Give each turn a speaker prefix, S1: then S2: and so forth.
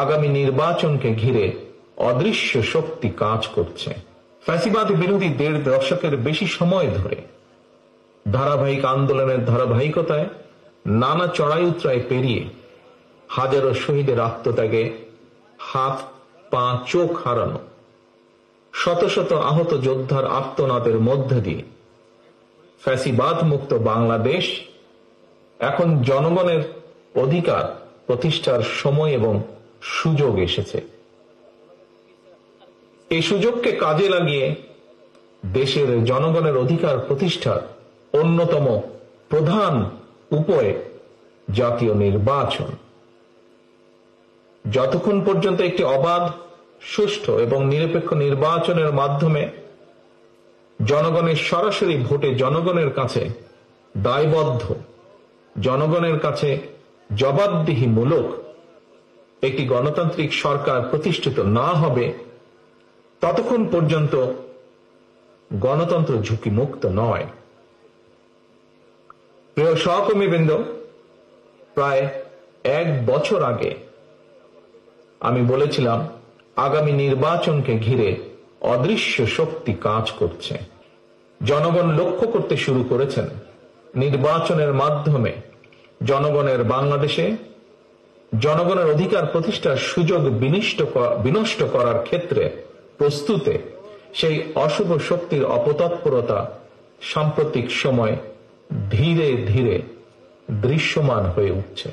S1: আগামী নির্বাচনকে ঘিরে অদৃশ্য শক্তি কাজ করছে। ফ্যাসিবাদ বিরোধী ১.৫ দশকের বেশি সময় ধরে ধারাবাহিক আন্দোলনের ধারাবাহিকতায় নানা চড়াই উতরাই পেরিয়ে হাজারো শহীদের আত্মত্যাগে হাত পা চোখ হারানো, শত শত আহত যোদ্ধার আত্মনাদের মধ্য দিয়ে ফ্যাসিবাদ মুক্ত বাংলাদেশ এখন জনগণের অধিকার প্রতিষ্ঠার সময় এবং সুযোগ এসেছে। এই সুযোগকে কাজে লাগিয়ে দেশের জনগণের অধিকার প্রতিষ্ঠার অন্যতম প্রধান উপায় জাতীয় নির্বাচন। যতক্ষণ পর্যন্ত একটি অবাধ, সুষ্ঠু এবং নিরপেক্ষ নির্বাচনের মাধ্যমে জনগণের সরাসরি ভোটে জনগণের কাছে দায়বদ্ধ, জনগণের কাছে জবাবদিহিমূলক একটি গণতান্ত্রিক সরকার প্রতিষ্ঠিত না হবে, ততক্ষণ পর্যন্ত গণতন্ত্র ঝুঁকিমুক্ত নয়। প্রিয় সহকর্মীবৃন্দ, প্রায় ১ বছর আগে আমি বলেছিলাম আগামী নির্বাচনকে ঘিরে অদৃশ্য শক্তি কাজ করছে। জনগণ লক্ষ্য করতে শুরু করেছেন নির্বাচনের মাধ্যমে জনগণের বাংলাদেশে জনগণের অধিকার প্রতিষ্ঠার সুযোগ বিনষ্ট করার ক্ষেত্রে প্রস্তুতে সেই অশুভ শক্তির অপতৎপরতা সাম্প্রতিক সময় ধীরে ধীরে দৃশ্যমান হয়ে উঠছে।